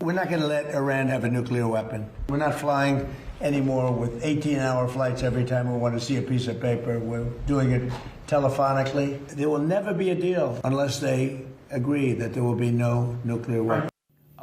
We're not going to let Iran have a nuclear weapon. We're not flying anymore with 18-hour flights every time we want to see a piece of paper. We're doing it telephonically. There will never be a deal unless they agree that there will be no nuclear weapon.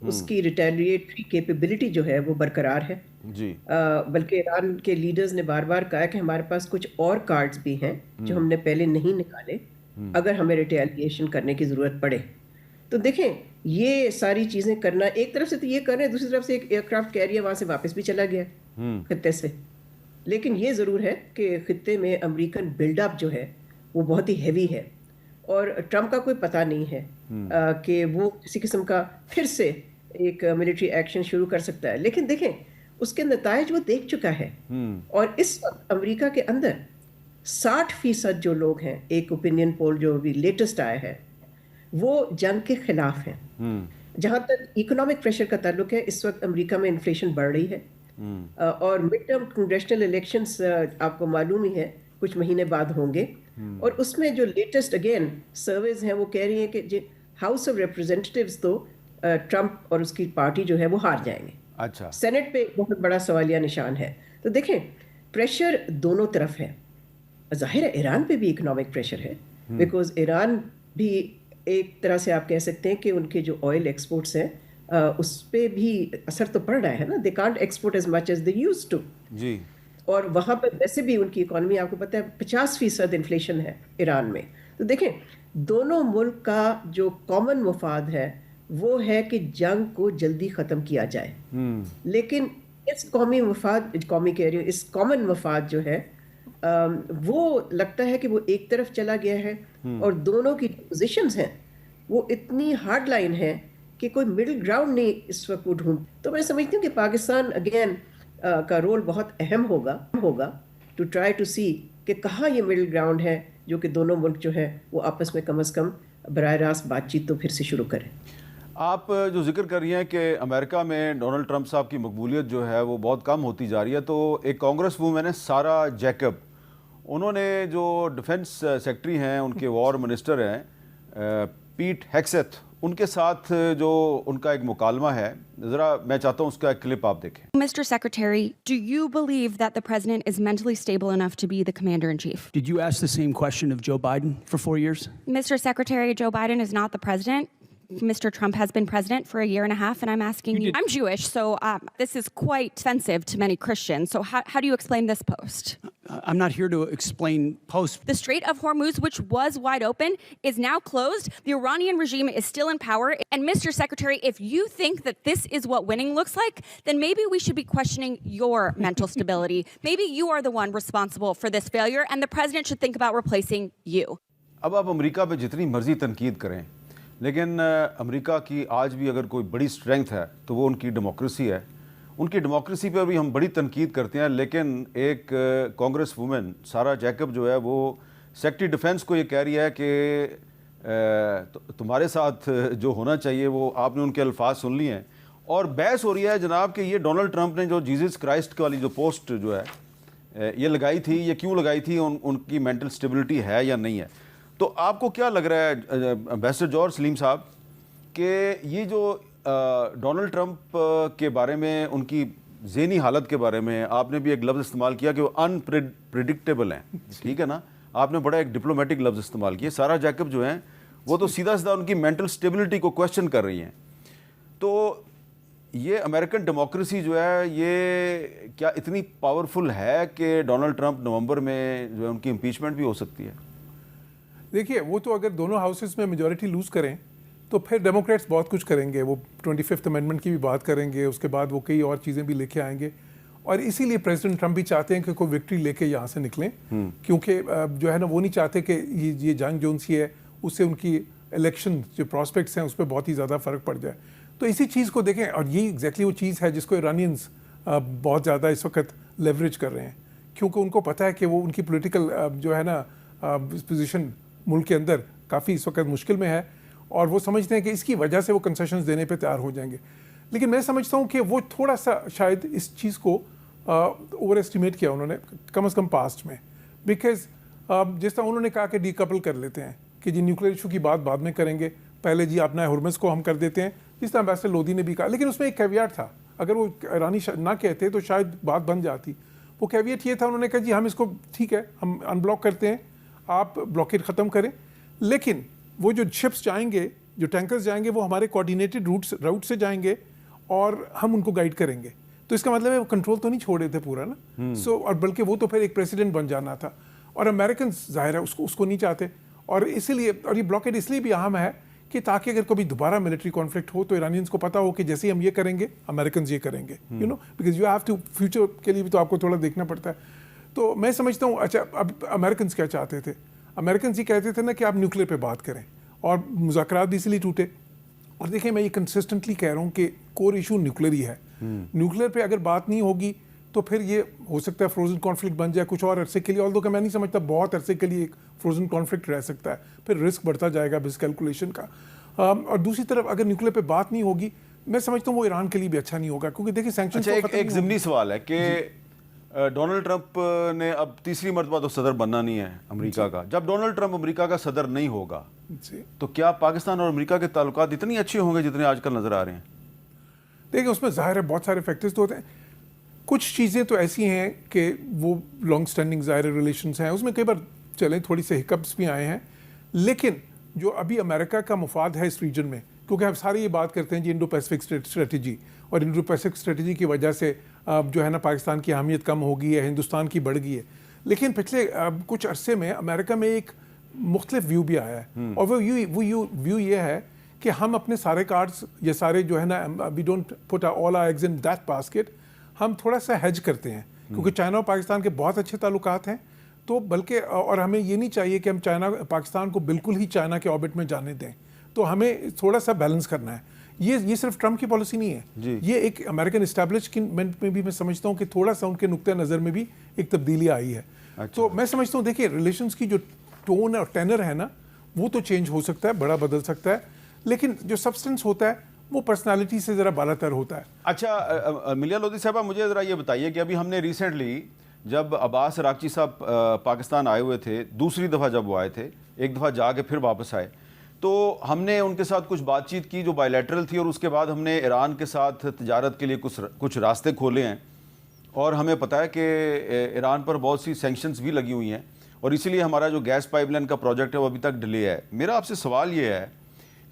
اس کی ریٹیلیٹری capability جو ہے وہ برقرار ہے جی بلکہ ایران کے leaders نے بار بار کہا کہ ہمارے پاس کچھ اور کارڈز بھی ہیں جو ہم نے پہلے نہیں نکالے اگر ہمیں ریٹیلیشن کرنے کی ضرورت پڑے. تو دیکھیں یہ ساری چیزیں کرنا ایک طرف سے تو یہ کر رہے ہیں, دوسری طرف سے ایک ایئر کرافٹ کیریئر وہاں سے واپس بھی چلا گیا خطے سے. لیکن یہ ضرور ہے کہ خطے میں امریکن بلڈ اپ جو ہے وہ بہت ہی ہیوی ہے, اور ٹرمپ کا کوئی پتہ نہیں ہے کہ وہ کسی قسم کا پھر سے ایک ملٹری ایکشن شروع کر سکتا ہے. لیکن دیکھیں اس کے نتائج وہ دیکھ چکا ہے, اور اس وقت امریکہ کے اندر 60% جو لوگ ہیں, ایک اوپینین پول جو بھی لیٹسٹ آیا ہے, وہ جنگ کے خلاف ہیں. جہاں تک اکنامک پریشر کا تعلق ہے, اس وقت امریکہ میں انفلیشن بڑھ رہی ہے, اور مڈ ٹرم کنگریشنل الیکشنز آپ کو معلوم ہی ہے کچھ مہینے بعد ہوں گے, اور اس میں جو لیٹسٹ اگین سرویز ہیں وہ کہہ رہی ہیں کہ ہاؤس آف ریپرزینٹیوز تو ٹرمپ اور اس کی پارٹی جو ہے وہ ہار جائیں گے. اچھا, سینٹ پہ بہت بڑا سوالیہ نشان ہے. تو دیکھیں پریشر دونوں طرف ہے. ظاہر ہے ایران پہ بھی اکنامک پریشر ہے, بیکاز ایران بھی ایک طرح سے آپ کہہ سکتے ہیں کہ ان کے جو آئل ایکسپورٹس ہیں اس پہ بھی اثر تو پڑ رہا ہے نا. They can't export as much as they used to. جی, اور وہاں پہ ویسے بھی ان کی اکانومی آپ کو پتہ ہے 50% انفلیشن ہے ایران میں. تو دیکھیں دونوں ملک کا جو کامن مفاد ہے وہ ہے کہ جنگ کو جلدی ختم کیا جائے, لیکن اس قومی مفاد, قومی کہہ رہی ہوں, اس کامن مفاد جو ہے وہ لگتا ہے کہ وہ ایک طرف چلا گیا ہے, اور دونوں کی پوزیشنز ہیں وہ اتنی ہارڈ لائن ہیں کہ کوئی مڈل گراؤنڈ نہیں اس وقت وہ ڈھونڈ. تو میں سمجھتی ہوں کہ پاکستان اگین کا رول بہت اہم ہوگا ٹو ٹرائی ٹو سی کہ کہاں یہ مڈل گراؤنڈ ہے جو کہ دونوں ملک جو ہے وہ آپس میں کم از کم براہ راست بات چیت تو پھر سے شروع کریں. آپ جو ذکر کر رہی ہیں کہ امریکہ میں ڈونلڈ ٹرمپ صاحب کی مقبولیت جو ہے وہ بہت کم ہوتی جا رہی ہے, تو ایک کانگریس وومن ہے سارا جیکب, انہوں نے جو ڈیفنس سیکٹری ہیں, ان کے وار منسٹر ہیں پیٹ ہیکسیتھ, ان کے ساتھ جو ان کا ایک مکالمہ ہے, ذرا میں چاہتا ہوں اس کا ایک کلپ آپ دیکھیں. Mr. Secretary, do you believe that the president is mentally stable enough to be the commander-in-chief? Did you ask the same question of Joe Biden for 4 years? Mr. Secretary, Joe Biden is not the president. Mr. Trump has been president for a year and a half, and I'm asking you. I'm Jewish, so this is quite offensive to many Christians. So how do you explain this post? I'm not here to explain posts. The Strait of Hormuz, which was wide open, is now closed. The Iranian regime is still in power. And Mr. Secretary, if you think that this is what winning looks like, then maybe we should be questioning your mental stability. Maybe you are the one responsible for this failure, and the president should think about replacing you. اب آپ امریکہ پہ جتنی مرضی تنقید کریں, لیکن امریکہ کی آج بھی اگر کوئی بڑی اسٹرینگتھ ہے تو وہ ان کی ڈیموکریسی ہے. ان کی ڈیموکریسی پہ بھی ہم بڑی تنقید کرتے ہیں, لیکن ایک کانگریس وومن سارا جیکب جو ہے وہ سیکٹری ڈیفنس کو یہ کہہ رہی ہے کہ تمہارے ساتھ جو ہونا چاہیے وہ آپ نے ان کے الفاظ سن لیے ہیں, اور بحث ہو رہی ہے جناب کہ یہ ڈونلڈ ٹرمپ نے جو جیزس کرائسٹ والی جو پوسٹ جو ہے یہ لگائی تھی, یہ کیوں لگائی تھی, ان کی مینٹل سٹیبلٹی ہے یا نہیں ہے. تو آپ کو کیا لگ رہا ہے امبیسڈر جارج سلیم صاحب کہ یہ جو ڈونلڈ ٹرمپ کے بارے میں, ان کی ذہنی حالت کے بارے میں آپ نے بھی ایک لفظ استعمال کیا کہ وہ انپریڈکٹیبل ہیں, ٹھیک ہے نا, آپ نے بڑا ایک ڈپلومیٹک لفظ استعمال کیا. سارا جیکب جو ہیں وہ تو سیدھا سیدھا ان کی مینٹل سٹیبلٹی کو کویسچن کر رہی ہیں. تو یہ امریکن ڈیموکریسی جو ہے یہ کیا اتنی پاورفل ہے کہ ڈونلڈ ٹرمپ نومبر میں جو ہے ان کی امپیچمنٹ بھی ہو سکتی ہے؟ دیکھیے وہ تو اگر دونوں ہاؤسز میں میجورٹی لوز کریں تو پھر ڈیموکریٹس بہت کچھ کریں گے, وہ 25th امینڈمنٹ کی بھی بات کریں گے, اس کے بعد وہ کئی اور چیزیں بھی لے کے آئیں گے, اور اسی لیے پریزیڈنٹ ٹرمپ بھی چاہتے ہیں کہ کوئی وکٹری لے کے یہاں سے نکلیں, کیونکہ جو ہے نا وہ نہیں چاہتے کہ یہ جنگ جو ان سی ہے اس سے ان کی الیکشن جو پراسپیکٹس ہیں اس پہ بہت ہی زیادہ فرق پڑ جائے. تو اسی چیز کو دیکھیں, اور یہ ایگزیکٹلی وہ چیز ہے جس کو ایرانینز بہت زیادہ اس وقت لیوریج کر رہے ہیں, کیونکہ ان کو پتہ ہے کہ وہ ان کی پولیٹیکل جو ہے نا پوزیشن ملک کے اندر کافی اس وقت مشکل میں ہے, اور وہ سمجھتے ہیں کہ اس کی وجہ سے وہ کنسیشنز دینے پہ تیار ہو جائیں گے. لیکن میں سمجھتا ہوں کہ وہ تھوڑا سا شاید اس چیز کو اوور ایسٹیمیٹ کیا انہوں نے, کم از کم پاسٹ میں, بیکاز جس طرح انہوں نے کہا کہ ڈی کپل کر لیتے ہیں کہ جی نیوکلیئر ایشو کی بات بعد میں کریں گے, پہلے جی اپنا ہرمز کو ہم کر دیتے ہیں, جس طرح امبیسڈر لودھی نے بھی کہا. لیکن اس میں ایک کیویٹ تھا, اگر وہ ایرانی نہ کہتے تو شاید بات بن جاتی. وہ کیویٹ یہ تھا, انہوں نے کہا جی ہم اس کو ٹھیک ہے ہم ان بلاک کرتے ہیں, آپ بلاکیڈ ختم کریں, لیکن وہ جو شپس جائیں گے جو ٹینکرز جائیں گے وہ ہمارے کوآرڈینیٹڈ راؤٹ سے جائیں گے اور ہم ان کو گائیڈ کریں گے. تو اس کا مطلب ہے وہ کنٹرول تو نہیں چھوڑے تھے پورا نا. اور بلکہ وہ تو پھر ایک پریسیڈنٹ بن جانا تھا, اور امریکنز ظاہر ہے اس کو نہیں چاہتے. اور اسی لیے, اور یہ بلاکیڈ اس لیے بھی اہم ہے کہ تاکہ اگر کبھی دوبارہ ملٹری کانفلکٹ ہو تو ایرانینز کو پتا ہو کہ جیسے ہم یہ کریں گے امریکنز یہ کریں گے, because you have to, future کے لیے بھی تو آپ کو تھوڑا دیکھنا پڑتا ہے. تو میں سمجھتا ہوں اچھا اب امریکنز کیا چاہتے تھے, امریکنز یہ کہتے تھے نا کہ آپ نیوکلیر پہ بات کریں, اور مذاکرات بھی اس لیے ٹوٹے. اور دیکھیں میں یہ کنسسٹنٹلی کہہ رہا ہوں کہ کور ایشو نیوکلیر ہی ہے. نیوکلیر پہ اگر بات نہیں ہوگی تو پھر یہ ہو سکتا ہے فروزن کانفلکٹ بن جائے کچھ اور عرصے کے لیے, اور کہ میں نہیں سمجھتا بہت عرصے کے لیے ایک فروزن کانفلکٹ رہ سکتا ہے, پھر رسک بڑھتا جائے گا مس کیلکولیشن کا. اور دوسری طرف اگر نیوکلیر پہ بات نہیں ہوگی, میں سمجھتا ہوں وہ ایران کے لیے بھی اچھا نہیں ہوگا, کیونکہ دیکھیں سینکشن. ایک ضمنی سوال ہے کہ ڈونلڈ ٹرمپ نے اب تیسری مرتبہ تو صدر بننا نہیں ہے امریکہ کا. جب ڈونلڈ ٹرمپ امریکہ کا صدر نہیں ہوگا تو کیا پاکستان اور امریکہ کے تعلقات اتنے اچھے ہوں گے جتنے آج کل نظر آ رہے ہیں؟ دیکھیں اس میں ظاہر ہے بہت سارے فیکٹرز تو ہوتے ہیں. کچھ چیزیں تو ایسی ہیں کہ وہ لانگ اسٹینڈنگ ظاہر ریلیشنز ہیں, اس میں کئی بار چلیں تھوڑی سے ہکپس بھی آئے ہیں, لیکن جو ابھی امریکہ کا مفاد ہے اس ریجن میں, کیونکہ ہم سارے یہ بات کرتے ہیں جی انڈو پیسفک اسٹریٹجی, اور انڈو پیسفک اسٹریٹجی کی وجہ سے جو ہے نا پاکستان کی اہمیت کم ہو گئی ہے, ہندوستان کی بڑھ گئی ہے. لیکن پچھلے کچھ عرصے میں امریکہ میں ایک مختلف ویو بھی آیا ہے, اور وہ ویو یہ ہے کہ ہم اپنے سارے کارڈز یہ سارے جو ہے نا we don't put all our eggs in that basket, ہم تھوڑا سا ہیج کرتے ہیں, کیونکہ چائنا اور پاکستان کے بہت اچھے تعلقات ہیں. تو بلکہ اور ہمیں یہ نہیں چاہیے کہ ہم پاکستان کو بالکل ہی چائنا کے آربٹ میں جانے دیں, تو ہمیں تھوڑا سا بیلنس کرنا ہے. یہ صرف ٹرمپ کی پالیسی نہیں ہے, یہ ایک امریکن اسٹیبلشمنٹ میں بھی میں سمجھتا ہوں کہ تھوڑا سا ان کے نقطۂ نظر میں بھی ایک تبدیلی آئی ہے. تو میں سمجھتا ہوں دیکھیے ریلیشنز کی جو ٹون اور ٹینر ہے نا وہ تو چینج ہو سکتا ہے, بڑا بدل سکتا ہے, لیکن جو سبسٹنس ہوتا ہے وہ پرسنالٹی سے ذرا بالا تر ہوتا ہے. اچھا ملیہ لودھی صاحبہ, مجھے ذرا یہ بتائیے کہ ابھی ہم نے ریسنٹلی جب عباس راکچی صاحب پاکستان آئے ہوئے تھے, دوسری دفعہ جب وہ آئے تھے, ایک دفعہ جا کے پھر واپس آئے, تو ہم نے ان کے ساتھ کچھ بات چیت کی جو بائی لیٹرل تھی, اور اس کے بعد ہم نے ایران کے ساتھ تجارت کے لیے کچھ راستے کھولے ہیں, اور ہمیں پتہ ہے کہ ایران پر بہت سی سینکشنز بھی لگی ہوئی ہیں, اور اسی لیے ہمارا جو گیس پائپ لائن کا پروجیکٹ ہے وہ ابھی تک ڈیلے ہے. میرا آپ سے سوال یہ ہے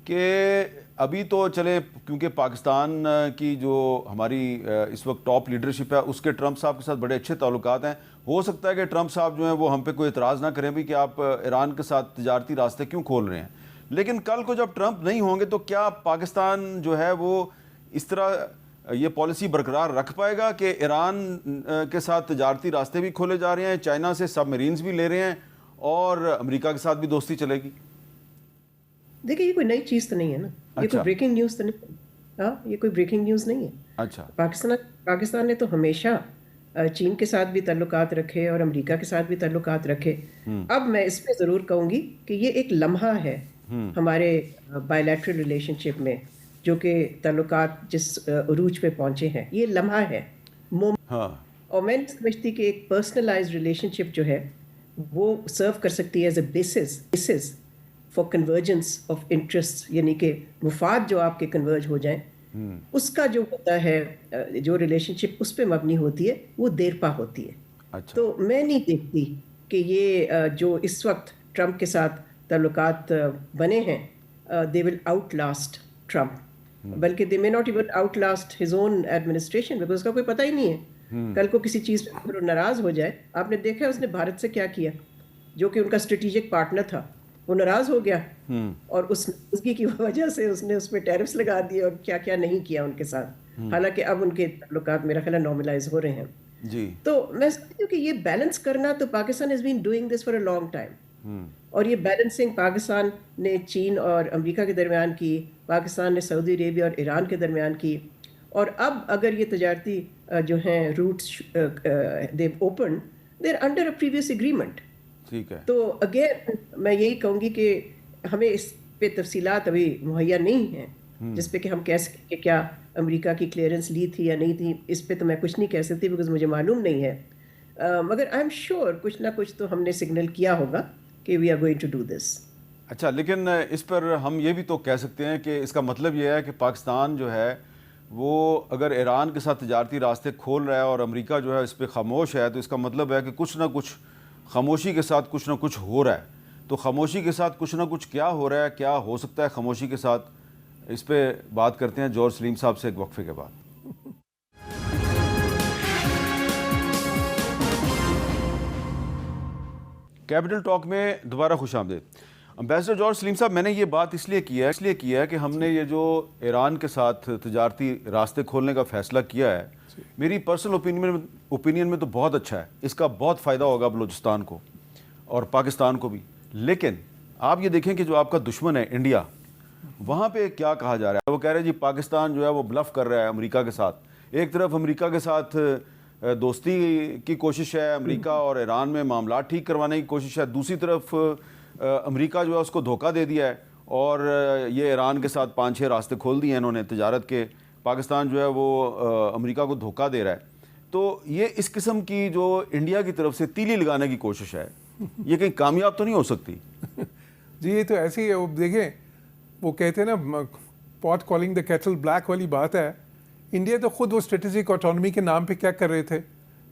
کہ ابھی تو چلے کیونکہ پاکستان کی جو ہماری اس وقت ٹاپ لیڈرشپ ہے اس کے ٹرمپ صاحب کے ساتھ بڑے اچھے تعلقات ہیں, ہو سکتا ہے کہ ٹرمپ صاحب جو ہیں وہ ہم پہ کوئی اعتراض نہ کریں بھی کہ آپ ایران کے ساتھ تجارتی راستے کیوں کھول رہے ہیں, لیکن کل کو جب ٹرمپ نہیں ہوں گے تو کیا پاکستان جو ہے وہ اس طرح یہ پالیسی برقرار رکھ پائے گا کہ ایران کے ساتھ تجارتی راستے بھی کھولے جا رہے ہیں, چائنا سے سب مرینز بھی لے رہے ہیں, اور امریکہ کے ساتھ بھی دوستی چلے گی؟ دیکھیں یہ کوئی نئی چیز تو نہیں ہے نا, یہ کوئی بریکنگ نیوز تو نہیں, ہاں یہ کوئی بریکنگ نیوز نہیں ہے. اچھا, پاکستان نے تو ہمیشہ چین کے ساتھ بھی تعلقات رکھے اور امریکہ کے ساتھ بھی تعلقات رکھے. اب میں اس پہ ضرور کہوں گی کہ یہ ایک لمحہ ہے ہمارے بائی لیٹرل ریلیشن شپ میں, جو کہ تعلقات جس عروج پہ پہنچے ہیں, یہ لمحہ ہے. اور میں نہیں سمجھتی کہ ایک پرسنلائز ریلیشن شپ جو ہے وہ سرو کر سکتی ہے as a basis for convergence of interest, یعنی کہ مفاد جو آپ کے کنورج ہو جائیں, اس کا جو ہوتا ہے جو ریلیشن شپ اس پہ مبنی ہوتی ہے وہ دیر پا ہوتی ہے. تو میں نہیں دیکھتی کہ یہ جو اس وقت ٹرمپ کے ساتھ تعلقات بنے ہیں they will outlast Trump, بلکہ they may not even outlast his own administration, because اس کا کوئی پتہ ہی نہیں ہے کل کو کسی چیز پہ ناراض ہو جائے. آپ نے دیکھا اس نے بھارت سے کیا کیا, جو کہ ان کا اسٹریٹجک پارٹنر تھا, وہ ناراض ہو گیا اور اس ناراضگی کی وجہ سے اس نے اس پہ ٹیرفس لگا دیے اور کیا کیا نہیں کیا ان کے ساتھ, حالانکہ اب ان کے تعلقات میرا خیال ہے نارملائز ہو رہے ہیں. تو میں سمجھتی ہوں کہ یہ بیلنس کرنا تو Pakistan has been doing this for a long time, اور یہ بیلنسنگ پاکستان نے چین اور امریکہ کے درمیان کی, پاکستان نے سعودی عربیہ اور ایران کے درمیان کی, اور اب اگر یہ تجارتی جو ہیں routes they open they are under a previous agreement. ٹھیک ہے, تو اگین میں یہی کہوں گی کہ ہمیں اس پہ تفصیلات ابھی مہیا نہیں ہیں جس پہ کہ ہم کہہ سکیں کہ کیا امریکہ کی کلیئرنس لی تھی یا نہیں تھی. اس پہ تو میں کچھ نہیں کہہ سکتی بیکاز مجھے معلوم نہیں ہے, مگر آئی ایم شیور کچھ نہ کچھ تو ہم نے سگنل کیا ہوگا کہ we are going to do this. اچھا, لیکن اس پر ہم یہ بھی تو کہہ سکتے ہیں کہ اس کا مطلب یہ ہے کہ پاکستان جو ہے وہ اگر ایران کے ساتھ تجارتی راستے کھول رہا ہے اور امریکہ جو ہے اس پہ خاموش ہے, تو اس کا مطلب ہے کہ کچھ نہ کچھ خاموشی کے ساتھ کچھ نہ کچھ ہو رہا ہے. تو خاموشی کے ساتھ کچھ نہ کچھ کیا ہو رہا ہے, کیا ہو سکتا ہے خاموشی کے ساتھ, اس پہ بات کرتے ہیں جوہر سلیم صاحب سے ایک وقفے کے بعد. کیپٹل ٹاک میں دوبارہ خوش آمدید. امبیسڈر جوہر سلیم صاحب, میں نے یہ بات اس لیے کیا ہے کہ ہم نے یہ جو ایران کے ساتھ تجارتی راستے کھولنے کا فیصلہ کیا ہے, میری پرسنل اوپینین میں تو بہت اچھا ہے, اس کا بہت فائدہ ہوگا بلوچستان کو اور پاکستان کو بھی. لیکن آپ یہ دیکھیں کہ جو آپ کا دشمن ہے انڈیا, وہاں پہ کیا کہا جا رہا ہے, وہ کہہ رہے ہیں جی پاکستان جو ہے وہ بلف کر رہا ہے امریکہ کے ساتھ. ایک طرف امریکہ کے ساتھ دوستی کی کوشش ہے, امریکہ اور ایران میں معاملات ٹھیک کروانے کی کوشش ہے, دوسری طرف امریکہ جو ہے اس کو دھوکہ دے دیا ہے اور یہ ایران کے ساتھ 5-6 راستے کھول دیے ہیں انہوں نے تجارت کے. پاکستان جو ہے وہ امریکہ کو دھوکہ دے رہا ہے. تو یہ اس قسم کی جو انڈیا کی طرف سے تیلی لگانے کی کوشش ہے, یہ کہیں کامیاب تو نہیں ہو سکتی؟ جی یہ تو ایسی ہے, وہ دیکھیں وہ کہتے ہیں نا پاٹ کالنگ دا کیٹل بلیک والی بات ہے. انڈیا تو خود وہ اسٹریٹجک آٹونومی کے نام پہ کیا کر رہے تھے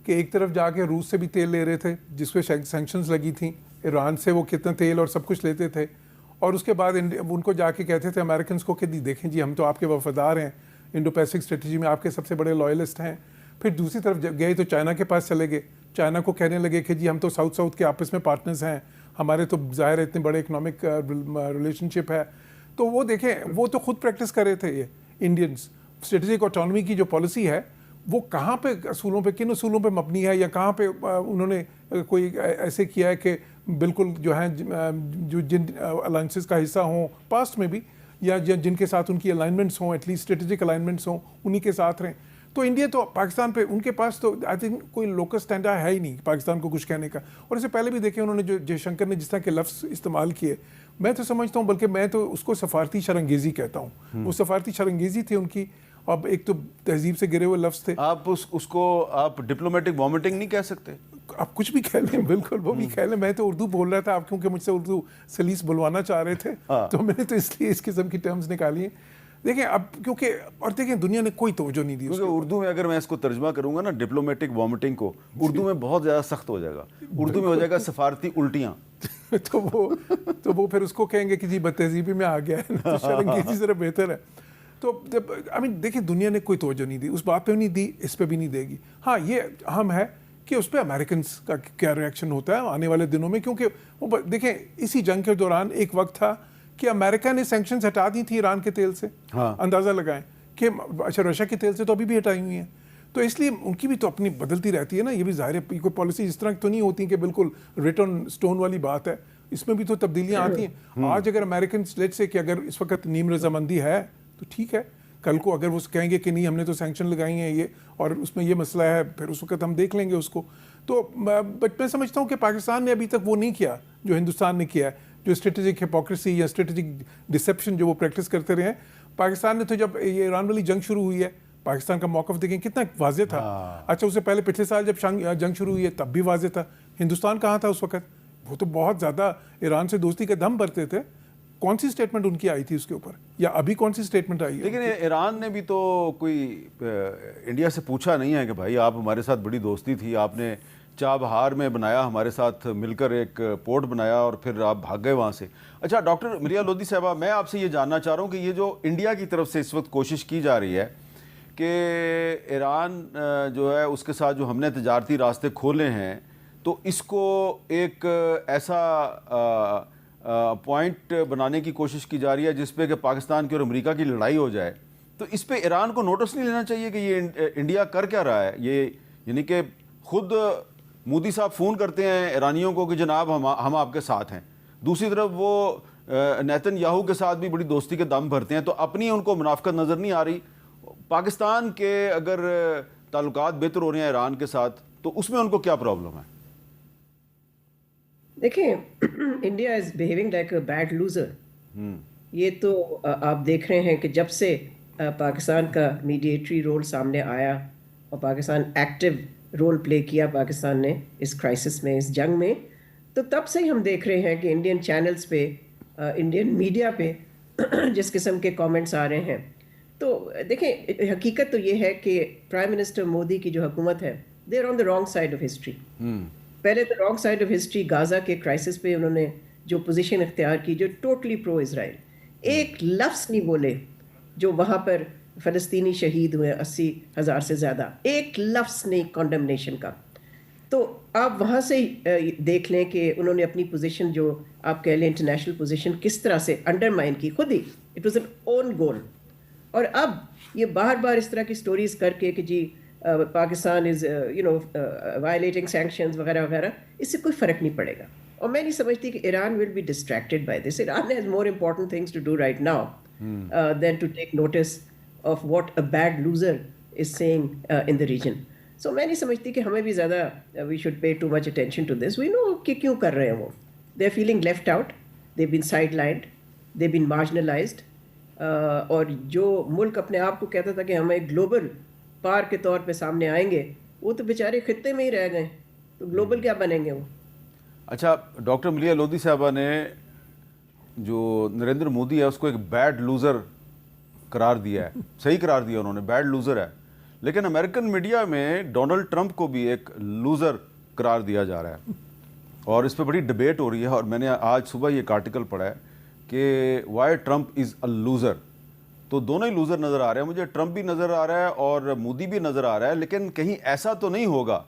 کہ ایک طرف جا کے روس سے بھی تیل لے رہے تھے جس پہ سینکشنز لگی تھیں, ایران سے وہ کتنا تیل اور سب کچھ لیتے تھے, اور اس کے بعد ان کو جا کے کہتے تھے امریکنز کو کہ دیکھیں جی ہم تو آپ کے وفادار ہیں, انڈو پیسفک اسٹریٹجی میں آپ کے سب سے بڑے لوئلسٹ ہیں. پھر دوسری طرف گئے تو چائنا کے پاس چلے گئے, چائنا کو کہنے لگے کہ جی ہم تو ساؤتھ کے آپس میں پارٹنرز ہیں, ہمارے تو ظاہر ہے اتنے بڑے اکنامک ریلیشن شپ ہے. تو وہ دیکھیں وہ تو خود پریکٹس کر رہے تھے یہ انڈینز. اسٹریٹجک آٹونومی کی جو پالیسی ہے وہ کہاں پہ اصولوں پہ, کن اصولوں پہ مبنی ہے, یا کہاں پہ انہوں نے کوئی ایسے کیا ہے کہ بالکل جو ہیں جو جن الائنسز کا حصہ ہوں پاسٹ میں بھی, یا جن کے ساتھ ان کی الائنمنٹس ہوں, ایٹ لیسٹ اسٹریٹجک الائنمنٹس ہوں, انہی کے ساتھ رہیں. تو انڈیا تو پاکستان پہ ان کے پاس تو آئی تھنک کوئی لوکس اسٹینڈا ہے ہی نہیں پاکستان کو کچھ کہنے کا. اور اس سے پہلے بھی دیکھیں انہوں نے جو جے شنکر نے جس طرح کے لفظ استعمال کیے, میں تو سمجھتا ہوں بلکہ میں تو اس کو سفارتی شرنگیزی کہتا ہوں. وہ سفارتی شرنگیزی تھی ان کی, اب ایک تو تہذیب سے گرے ہوئے لفظ تھے. آپ اس کو آپ ڈپلومیٹک وامٹنگ نہیں کہہ سکتے؟ آپ کچھ بھی کہہ لیں, بالکل وہ بھی کہہ لیں. میں تو اردو بول رہا تھا, آپ کیونکہ مجھ سے اردو سلیس بلوانا چاہ رہے تھے تو میں نے تو اس لیے اس قسم کی ٹرمز نکالی ہیں. دیکھیں اب کیونکہ اور دیکھیں دنیا نے کوئی توجہ نہیں دی. کیونکہ اردو میں اگر میں اس کو ترجمہ کروں گا نا ڈپلومیٹک وامٹنگ کو, اردو میں بہت زیادہ سخت ہو جائے گا, اردو میں ہو جائے گا سفارتی الٹیاں. تو وہ پھر اس کو کہیں گے کہ جی بدتہذیبی میں آ گیا ہے, تو شرنگیزی ذرا بہتر ہے. تو دیکھیں دنیا نے کوئی توجہ نہیں دی, اس بات پہ بھی نہیں دی, اس پہ بھی نہیں دے گی. ہاں یہ اہم ہے کہ اس پہ امریکنز کا کیا ریئیکشن ہوتا ہے آنے والے دنوں میں, کیونکہ وہ دیکھیں اسی جنگ کے دوران ایک وقت تھا کہ امریکہ نے سینکشنز ہٹا دی تھی ایران کے تیل سے. اندازہ لگائیں کہ اچھا رشیا کے تیل سے تو ابھی بھی ہٹائی ہوئی ہیں. تو اس لیے ان کی بھی تو اپنی بدلتی رہتی ہے نا, یہ بھی ظاہر ہے کوئی پالیسی اس طرح تو نہیں ہوتی کہ بالکل ریٹن اسٹون والی بات ہے, اس میں بھی تو تبدیلیاں آتی ہیں. آج اگر امریکنز لیٹ سے کہ اگر اس وقت نیم رضامندی ہے تو ٹھیک ہے, کل کو اگر وہ کہیں گے کہ نہیں ہم نے تو سینکشن لگائی ہیں یہ اور اس میں یہ مسئلہ ہے, پھر اس وقت ہم دیکھ لیں گے اس کو. تو بٹ میں سمجھتا ہوں کہ پاکستان نے ابھی تک وہ نہیں کیا جو ہندوستان نے کیا ہے, جو اسٹریٹجک ہپوکریسی یا اسٹریٹجک ڈسیپشن جو وہ پریکٹس کرتے رہے ہیں. پاکستان نے تو جب یہ ایران والی جنگ شروع ہوئی ہے, پاکستان کا موقف دیکھیں کتنا واضح تھا. اچھا اس سے پہلے پچھلے سال جب جنگ شروع ہوئی ہے تب بھی واضح تھا. ہندوستان کہاں تھا اس وقت؟ وہ تو بہت زیادہ ایران سے دوستی کا دم بھرتے تھے. کون سی اسٹیٹمنٹ ان کی آئی تھی اس کے اوپر, یا ابھی کون سی اسٹیٹمنٹ آئی ہے؟ لیکن ایران نے بھی تو کوئی انڈیا سے پوچھا نہیں ہے کہ بھائی آپ ہمارے ساتھ بڑی دوستی تھی, آپ نے چابہار میں بنایا, ہمارے ساتھ مل کر ایک پورٹ بنایا اور پھر آپ بھاگ گئے وہاں سے. اچھا ڈاکٹر مریا لودھی صاحبہ, میں آپ سے یہ جاننا چاہ رہا ہوں کہ یہ جو انڈیا کی طرف سے اس وقت کوشش کی جا رہی ہے کہ ایران جو ہے اس کے ساتھ جو ہم نے تجارتی راستے کھولے ہیں, تو اس کو ایک ایسا پوائنٹ بنانے کی کوشش کی جا رہی ہے جس پہ کہ پاکستان کی اور امریکہ کی لڑائی ہو جائے, تو اس پہ ایران کو نوٹس نہیں لینا چاہیے کہ یہ انڈیا کر کیا رہا ہے؟ یہ یعنی کہ خود مودی صاحب فون کرتے ہیں ایرانیوں کو کہ جناب ہم آپ کے ساتھ ہیں, دوسری طرف وہ نیتن یاہو کے ساتھ بھی بڑی دوستی کے دم بھرتے ہیں, تو اپنی ان کو منافقت نظر نہیں آ رہی. پاکستان کے اگر تعلقات بہتر ہو رہے ہیں ایران کے ساتھ تو اس میں ان کو کیا پرابلم ہے؟ دیکھیں India is behaving like a bad loser. یہ تو آپ دیکھ رہے ہیں کہ جب سے پاکستان کا میڈیٹری رول سامنے آیا اور پاکستان ایکٹیو رول پلے کیا پاکستان نے اس کرائسس میں, اس جنگ میں, تو تب سے ہی ہم دیکھ رہے ہیں کہ انڈین چینلز پہ, انڈین میڈیا پہ جس قسم کے کامنٹس آ رہے ہیں. تو دیکھیں حقیقت تو یہ ہے کہ پرائم منسٹر مودی کی جو حکومت ہے they are on the wrong side of history. پہلے تو wrong side of history Gaza کے کرائسس پہ انہوں نے جو پوزیشن اختیار کی جو ٹوٹلی پرو اسرائیل. ایک لفظ نہیں بولے جو وہاں پر فلسطینی شہید ہوئے 80,000 سے زیادہ, ایک لفظ نہیں کنڈمنیشن کا. تو آپ وہاں سے دیکھ لیں کہ انہوں نے اپنی پوزیشن جو آپ کہہ لیں انٹرنیشنل پوزیشن کس طرح سے انڈرمائن کی خود ہی. اٹ واز این اون گول. اور اب یہ بار بار اس طرح کی سٹوریز کر کے کہ جی پاکستان از وائلیٹنگ سینکشنز وغیرہ وغیرہ, اس سے کوئی فرق نہیں پڑے گا. اور میں نہیں سمجھتی کہ Iran will be distracted by this. Iran has more important things to do right now than to take notice of what a bad loser is seeing in the region. So میں نہیں سمجھتی کہ ہمیں بھی زیادہ we should pay too much attention to this. We know کہ کیوں کر رہے ہیں وہ. They are feeling left out, they been sidelined, they been marginalised. اور جو ملک اپنے آپ کو کہتا تھا کہ ہم ایک گلوبل پار کے طور پہ سامنے آئیں گے, وہ تو بیچارے خطے میں ہی رہ گئے, تو گلوبل کیا بنیں گے وہ. اچھا, ڈاکٹر ملیحہ لودھی صاحبہ نے جو نریندر مودی ہے اس کو ایک بیڈ لوزر قرار دیا ہے, صحیح قرار دیا انہوں نے, بیڈ لوزر ہے. لیکن امریکن میڈیا میں ڈونلڈ ٹرمپ کو بھی ایک لوزر قرار دیا جا رہا ہے, اور اس پہ بڑی ڈبیٹ ہو رہی ہے. اور میں نے آج صبح یہ ایک آرٹیکل پڑھا ہے کہ why Trump is a loser. تو دونوں ہی لوزر نظر آ رہے ہیں مجھے, ٹرمپ بھی نظر آ رہا ہے اور مودی بھی نظر آ رہا ہے. لیکن کہیں ایسا تو نہیں ہوگا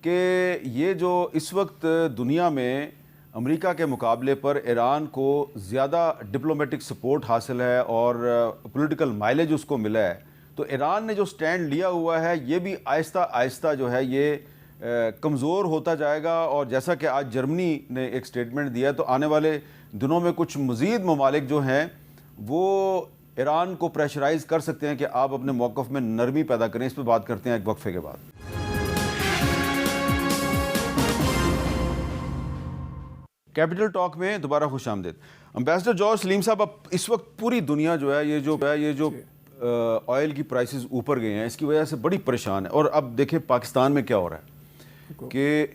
کہ یہ جو اس وقت دنیا میں امریکہ کے مقابلے پر ایران کو زیادہ ڈپلومیٹک سپورٹ حاصل ہے اور پولیٹیکل مائلیج اس کو ملا ہے, تو ایران نے جو سٹینڈ لیا ہوا ہے یہ بھی آہستہ آہستہ جو ہے یہ کمزور ہوتا جائے گا. اور جیسا کہ آج جرمنی نے ایک سٹیٹمنٹ دیا ہے, تو آنے والے دنوں میں کچھ مزید ممالک جو ہیں وہ ایران کو پریشرائز کر سکتے ہیں کہ آپ اپنے موقف میں نرمی پیدا کریں. اس پہ بات کرتے ہیں ایک وقفے کے بعد. کیپٹل ٹاک میں دوبارہ خوش آمدید. امبیسڈر جارج سلیم صاحب, اب اس وقت پوری دنیا جو ہے یہ جو آئل کی پرائسز اوپر گئے ہیں, اس کی وجہ سے بڑی پریشان ہے. اور اب دیکھیں پاکستان میں کیا ہو رہا ہے کہ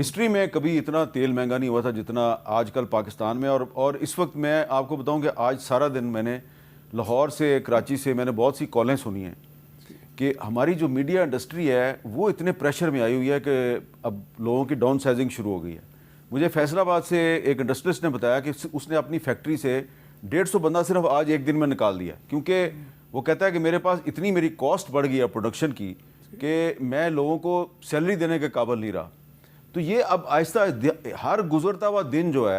ہسٹری میں کبھی اتنا تیل مہنگا نہیں ہوا تھا جتنا آج کل پاکستان میں. اور اس وقت میں آپ کو بتاؤں کہ آج سارا دن میں نے لاہور سے, کراچی سے میں نے بہت سی کالیں سنی ہیں کہ ہماری جو میڈیا انڈسٹری ہے وہ اتنے پریشر میں آئی ہوئی ہے کہ اب لوگوں کی ڈاؤن سائزنگ شروع ہو گئی ہے. مجھے فیصل آباد سے ایک انڈسٹریلسٹ نے بتایا کہ اس نے اپنی فیکٹری سے 150 بندہ صرف آج ایک دن میں نکال دیا, کیونکہ وہ کہتا ہے کہ میرے پاس اتنی میری کاسٹ بڑھ گئی ہے پروڈکشن کی کہ میں لوگوں کو سیلری دینے کے قابل نہیں رہا. تو یہ اب آہستہ ہر گزرتا ہوا دن جو ہے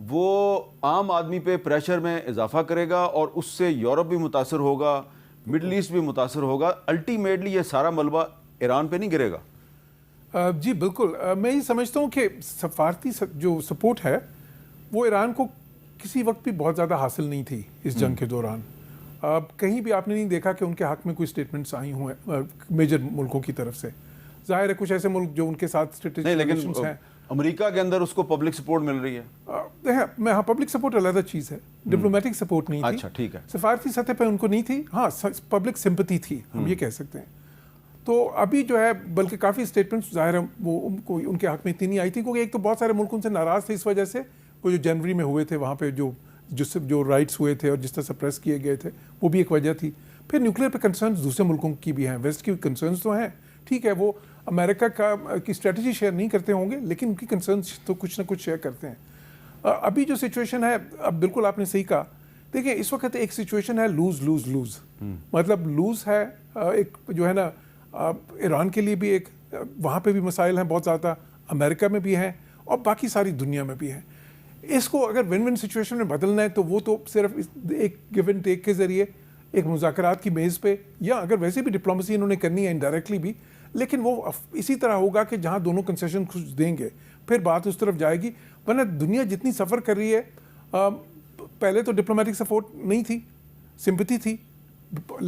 وہ عام آدمی پہ پریشر میں اضافہ کرے گا, اور اس سے یورپ بھی متاثر ہوگا, مڈل ایسٹ بھی متاثر ہوگا. الٹیمیٹلی یہ سارا ملبہ ایران پہ نہیں گرے گا. جی بالکل, میں یہ سمجھتا ہوں کہ سفارتی جو سپورٹ ہے وہ ایران کو کسی وقت بھی بہت زیادہ حاصل نہیں تھی اس جنگ کے دوران. کہیں بھی آپ نے نہیں دیکھا کہ ان کے حق میں کوئی سٹیٹمنٹس آئی ہوں میجر ملکوں کی طرف سے. ظاہر ہے کچھ ایسے ملک جو ان کے ساتھ اسٹریٹجک ریلیشنز ہیں, امریکہ کے اندر اس کو پبلک سپورٹ مل رہی ہے. ہاں, پبلک سپورٹ علیحدہ چیز ہے, ڈپلومیٹک سپورٹ نہیں تھی. اچھا ٹھیک ہے, سفارتی سطح پہ ان کو نہیں تھی, ہاں پبلک سمپتھی تھی, ہم یہ کہہ سکتے ہیں. تو ابھی جو ہے بلکہ کافی اسٹیٹمنٹس ظاہر ہے وہ ان کے حق میں اتنی نہیں آئی تھی, کیونکہ ایک تو بہت سارے ملک ان سے ناراض تھے اس وجہ سے. وہ جو جنوری میں ہوئے تھے وہاں پہ جو رائٹس ہوئے تھے اور جس طرح سپریس کیے گئے تھے, وہ بھی ایک وجہ تھی. پھر نیوکلیر پہ کنسرنز دوسرے ملکوں کی بھی ہیں, ویسٹ کی کنسرنز تو ہیں, ٹھیک ہے, وہ امریکہ کی اسٹریٹجی شیئر نہیں کرتے ہوں گے, لیکن ان کی کنسرنز تو کچھ نہ کچھ شیئر کرتے ہیں. ابھی جو سچویشن ہے, اب بالکل آپ نے صحیح کہا, دیکھیں اس وقت ایک سچویشن ہے لوز لوز لوز, مطلب لوز ہے ایک جو ہے نا ایران کے لیے بھی, ایک وہاں پہ بھی مسائل ہیں بہت زیادہ, امریکہ میں بھی ہیں اور باقی ساری دنیا میں بھی ہیں. اس کو اگر ون ون سچویشن میں بدلنا ہے تو وہ تو صرف ایک گیو اینڈ ٹیک کے ذریعے ایک مذاکرات کی میز پہ, یا اگر ویسے بھی ڈپلومیسی انہوں نے کرنی ہے انڈائریکٹلی بھی, لیکن وہ اسی طرح ہوگا کہ جہاں دونوں کنسیشن کچھ دیں گے پھر بات اس طرف جائے گی. ورنہ دنیا جتنی سفر کر رہی ہے, پہلے تو ڈپلومیٹک سپورٹ نہیں تھی, سمپتھی تھی,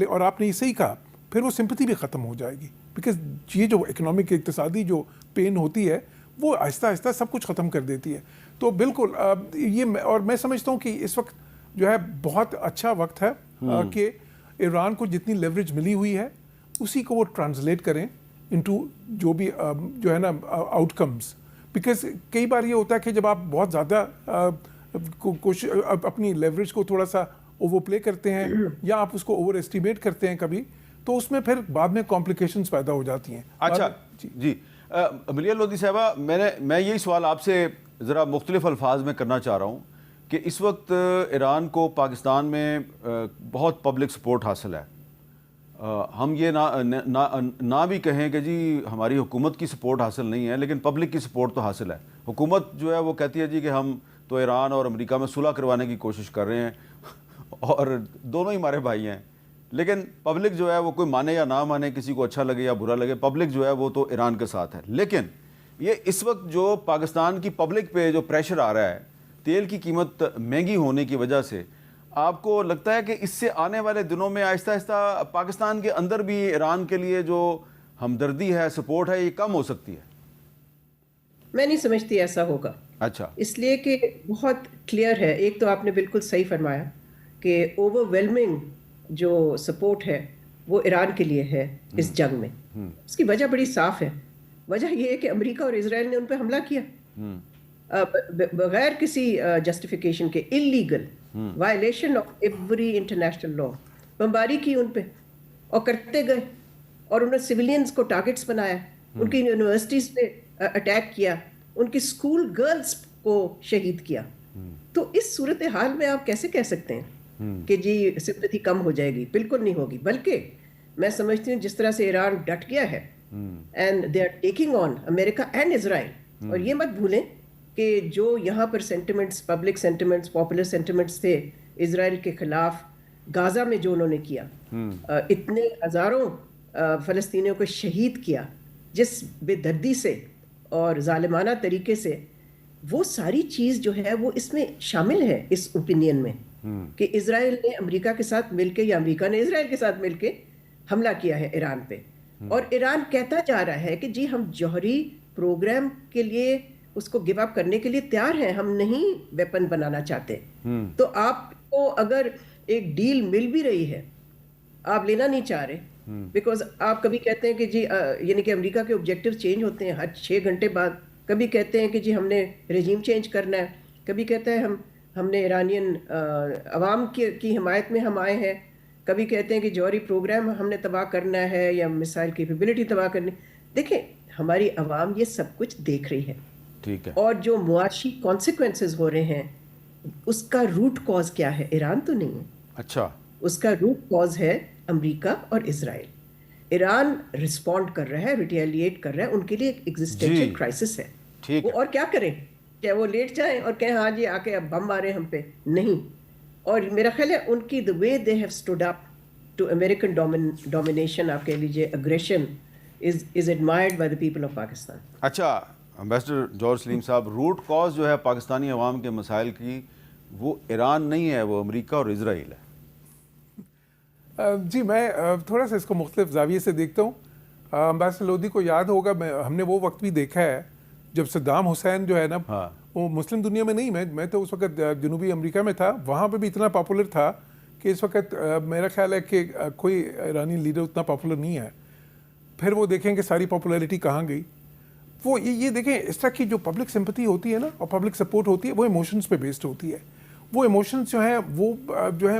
اور آپ نے یہ صحیح کہا, پھر وہ سمپتھی بھی ختم ہو جائے گی, بیکاز یہ جو اکنامک اقتصادی جو پین ہوتی ہے وہ آہستہ آہستہ سب کچھ ختم کر دیتی ہے. تو بالکل یہ, اور میں سمجھتا ہوں کہ اس وقت جو ہے بہت اچھا وقت ہے کہ ایران کو جتنی لیوریج ملی ہوئی ہے اسی کو وہ ٹرانسلیٹ کریں انٹو جو بھی جو ہے نا آؤٹ کمز. بیکاز کئی بار یہ ہوتا ہے کہ جب آپ بہت زیادہ اپنی لیوریج کو تھوڑا سا اوور پلے کرتے ہیں یا آپ اس کو اوور ایسٹیمیٹ کرتے ہیں کبھی, تو اس میں پھر بعد میں کمپلیکیشنز پیدا ہو جاتی ہیں. اچھا جی, ملیحہ لودھی صاحبہ, میں یہی سوال آپ سے ذرا مختلف الفاظ میں کرنا چاہ رہا ہوں کہ اس وقت ایران کو پاکستان میں بہت پبلک سپورٹ حاصل ہے. ہم یہ نہ بھی کہیں کہ جی ہماری حکومت کی سپورٹ حاصل نہیں ہے, لیکن پبلک کی سپورٹ تو حاصل ہے. حکومت جو ہے وہ کہتی ہے جی کہ ہم تو ایران اور امریکہ میں صلح کروانے کی کوشش کر رہے ہیں اور دونوں ہی ہمارے بھائی ہیں, لیکن پبلک جو ہے وہ کوئی مانے یا نہ مانے, کسی کو اچھا لگے یا برا لگے, پبلک جو ہے وہ تو ایران کے ساتھ ہے. لیکن یہ اس وقت جو پاکستان کی پبلک پہ جو پریشر آ رہا ہے تیل کی قیمت مہنگی ہونے کی وجہ سے, آپ کو لگتا ہے کہ اس سے آنے والے دنوں میں آہستہ آہستہ پاکستان کے اندر بھی ایران کے لیے جو ہمدردی ہے, سپورٹ ہے, یہ کم ہو سکتی ہے؟ میں نہیں سمجھتی ایسا ہوگا. اچھا, اس لیے کہ بہت کلیئر ہے. ایک تو آپ نے بالکل صحیح فرمایا کہ اوور ویلمنگ جو سپورٹ ہے وہ ایران کے لیے ہے اس جنگ میں. اس کی وجہ بڑی صاف ہے. وجہ یہ ہے کہ امریکہ اور اسرائیل نے ان پہ حملہ کیا بغیر کسی جسٹیفیکیشن کے, illegal violation of every international law. بمباری کی ان پہ اور کرتے گئے, اور انہوں نے سویلینز کو ٹارگٹس بنایا, ان کی یونیورسٹیز پہ اٹیک کیا, ان کی اسکول گرلز کو شہید کیا. تو اس صورتحال میں آپ کیسے کہہ سکتے ہیں کہ جی سمپتھی کم ہو جائے گی؟ بالکل نہیں ہوگی. بلکہ میں سمجھتی ہوں جس طرح سے ایران ڈٹ گیا ہے and they are taking on America and Israel. اور یہ مت بھولیں کہ جو یہاں پر sentiments, public sentiments, popular sentiments تھے اسرائیل کے خلاف غازہ میں جو انہوں نے کیا, اتنے ہزاروں فلسطینیوں کو شہید کیا جس بے دردی سے اور ظالمانہ طریقے سے, وہ ساری چیز جو ہے وہ اس میں شامل ہے اس اوپینین میں کہ اسرائیل نے امریکہ کے ساتھ مل کے یا امریکہ نے اسرائیل کے ساتھ مل کے حملہ کیا ہے ایران پہ. اور ایران کہتا جا رہا ہے کہ جی ہم جوہری پروگرام کے لیے اس کو گیو اپ کرنے کے لیے تیار ہیں, ہم نہیں ویپن بنانا چاہتے. تو آپ کو اگر ایک ڈیل مل بھی رہی ہے, آپ لینا نہیں چاہ رہے, بیکاز آپ کبھی کہتے ہیں کہ جی یعنی کہ امریکہ کے آبجیکٹیو چینج ہوتے ہیں ہر 6 گھنٹے بعد. کبھی کہتے ہیں کہ جی ہم نے رجیم چینج کرنا ہے, کبھی کہتے ہیں ہم نے ایرانین عوام کی حمایت میں ہم آئے ہیں, کبھی کہتے ہیں کہ جوہری پروگرام ہم نے تباہ کرنا ہے یا میسائل کیپیبلٹی تباہ کرنی. دیکھیں ہماری عوام یہ سب کچھ دیکھ رہی ہے, ٹھیک ہے, اور جو معاشی کانسیکوینسز ہو رہے ہیں اس کا روٹ کاز کیا ہے؟ ایران تو نہیں ہے. اچھا, اس کا روٹ کاز ہے امریکہ اور اسرائیل. ایران رسپونڈ کر رہا ہے, ریٹیلیٹ کر رہا ہے, ان کے لیے ایک ایگزسٹینشل کرائسس ہے. ٹھیک وہ ہے, اور کیا کریں؟ کیا وہ لیٹ جائیں اور کہیں ہاں جی آ کے اب بم مارے ہم پہ؟ نہیں. اور میرا خیال ہے ان کی the way they have stood up to American domination, آپ کہہ لیجیے aggression, is admired by the people of Pakistan. اچھا امبیسڈر جارج سلیم صاحب, روٹ کاز جو ہے پاکستانی عوام کے مسائل کی وہ ایران نہیں ہے, وہ امریکہ اور اسرائیل ہے. جی میں تھوڑا سا اس کو مختلف زاویے سے دیکھتا ہوں. امبیسڈر لودھی کو یاد ہوگا, ہم نے وہ وقت بھی دیکھا ہے جب صدام حسین جو ہے نا, وہ مسلم دنیا میں نہیں, میں تو اس وقت جنوبی امریکہ میں تھا, وہاں پہ بھی اتنا پاپولر تھا کہ اس وقت میرا خیال ہے کہ کوئی ایرانی لیڈر اتنا پاپولر نہیں ہے. پھر وہ دیکھیں کہ ساری پاپولیرٹی کہاں گئی. وہ یہ دیکھیں اس طرح کی جو پبلک سمپتھی ہوتی ہے نا اور پبلک سپورٹ ہوتی ہے, وہ ایموشنز پہ بیسڈ ہوتی ہے. وہ ایموشنز جو ہیں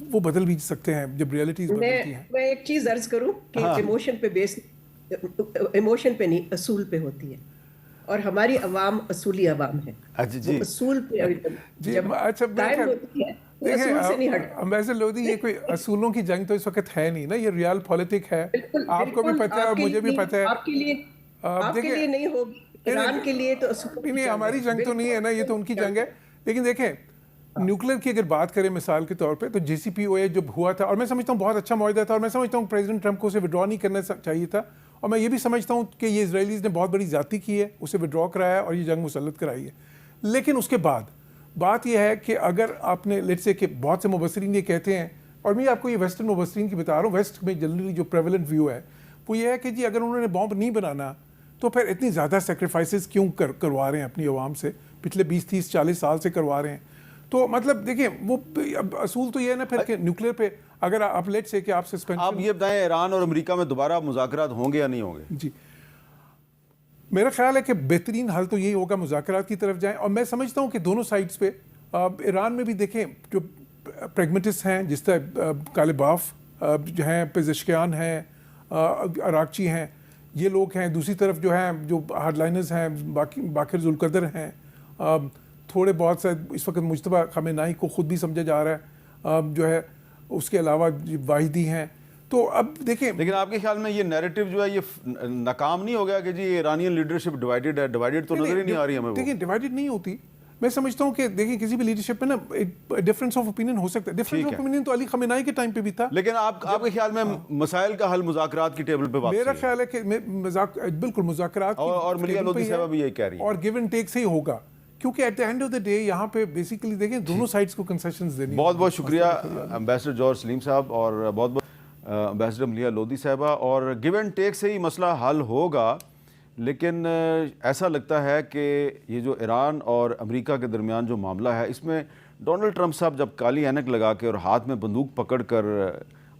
وہ بدل بھی سکتے ہیں جب ریئلٹیز بدلتی ہیں. میں ایک چیز عرض کروں کہ ایموشن پہ بیس, ایموشن پہ نہیں, اصول پہ ہوتی ہے, اور ہماری عوام اصولی عوام ہے. جی اصول پہ جب اچھا قائم ہوتی ہے اصول سے نہیں ہٹتی. امبیسڈر لودھی, یہ کوئی اصولوں کی جنگ تو اس وقت ہے نہیں نا, یہ ریال پالیٹک ہے. آپ کو بھی پتہ ہے اور مجھے بھی پتہ ہے. آپ کے لیے نہیں ہوگی, ایران کے لیے تو نہیں, ہماری جنگ تو نہیں ہے نا, یہ تو ان کی جنگ ہے. لیکن دیکھیں نیوکلیر کی اگر بات کریں مثال کے طور پہ, تو جے سی پی او اے جب ہوا تھا, اور میں سمجھتا ہوں بہت اچھا معاہدہ تھا, اور میں سمجھتا ہوں پریزیڈنٹ ٹرمپ کو اسے وڈرا نہیں کرنا چاہیے تھا, اور میں یہ بھی سمجھتا ہوں کہ یہ اسرائیلیز نے بہت بڑی زیادتی کی ہے, اسے وڈرا کرایا اور یہ جنگ مسلط کرائی ہے. لیکن اس کے بعد بات یہ ہے کہ اگر آپ نے لیٹس سے کہ بہت سے مبصرین یہ کہتے ہیں, اور میں آپ کو یہ ویسٹرن مبصرین کی بتا رہا ہوں, ویسٹ میں جنرلی جو پریولنٹ ویو ہے وہ یہ ہے کہ جی اگر انہوں نے بامب نہیں بنانا تو پھر اتنی زیادہ سیکریفائسز کیوں کروا رہے ہیں اپنی عوام سے, پچھلے 20, 30, 40 سال سے کروا رہے ہیں. تو مطلب دیکھیں وہ اصول تو یہ ہے نا پھر کہ نیوکلیر پہ اگر آپ لیٹ سے کہ آپ سسپینشن, آپ یہ بتائیں ایران اور امریکہ میں دوبارہ مذاکرات ہوں گے یا نہیں ہوں گے؟ جی میرا خیال ہے کہ بہترین حل تو یہی ہوگا مذاکرات کی طرف جائیں. اور میں سمجھتا ہوں کہ دونوں سائڈز پہ, ایران میں بھی دیکھیں جو پریگمیٹسٹ ہیں جس طرح کالباف جو ہیں, پزشکیان ہیں, عراقچی ہیں, یہ لوگ ہیں. دوسری طرف جو ہیں جو ہارڈ لائنرز ہیں, باقر ذوالقدر ہیں, تھوڑے بہت سے اس وقت مجتبیٰ خامنہئی کو خود بھی سمجھا جا رہا ہے جو ہے، اس کے علاوہ واحدی ہیں. تو اب دیکھیں، لیکن آپ کے خیال میں یہ نیریٹو جو ہے یہ ناکام نہیں ہو گیا کہ جی ایرانین لیڈرشپ ڈیوائیڈڈ ہے؟ ڈیوائیڈڈ تو نظر ہی نہیں آ رہی ہمیں وہ. دیکھیں ڈیوائیڈڈ نہیں ہوتی. میں سمجھتا ہوں کہ دیکھیں کسی بھی لیڈرشپ میں نا ڈفرینس آف اوپینین ہو سکتا ہے. ڈفرینس آف اوپینین تو علی خامنہئی کے ٹائم پہ بھی تھا. لیکن آپ کے خیال میں مسائل کا حل مذاکرات کی ٹیبل پہ واپس میرا خیال ہے کہ بالکل مذاکرات اور ملیحہ لودھی صاحبہ بھی یہی کہہ رہی ہیں اور گیو اینڈ ٹیک سے ہی ہوگا، کیونکہ at the end of the day یہاں پہ بیسیکلی دیکھیں دونوں سائڈس کو کنسیشنز دینی. بہت بہت شکریہ امبیسڈر جارج سلیم صاحب اور بہت بہت امبیسڈر ملیحہ لودھی صاحبہ. اور گیو اینڈ ٹیک سے ہی مسئلہ حل ہوگا، لیکن ایسا لگتا ہے کہ یہ جو ایران اور امریکہ کے درمیان جو معاملہ ہے اس میں ڈونلڈ ٹرمپ صاحب جب کالی اینک لگا کے اور ہاتھ میں بندوق پکڑ کر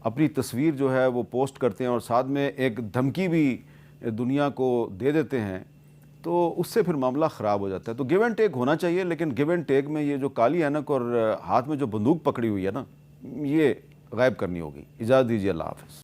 اپنی تصویر جو ہے وہ پوسٹ کرتے ہیں اور ساتھ میں ایک دھمکی بھی دنیا کو دے دیتے ہیں، تو اس سے پھر معاملہ خراب ہو جاتا ہے. تو گیو اینڈ ٹیک ہونا چاہیے، لیکن گیو اینڈ ٹیک میں یہ جو کالی اینک اور ہاتھ میں جو بندوق پکڑی ہوئی ہے نا، یہ غائب کرنی ہوگی. اجازت دیجیے، اللہ حافظ.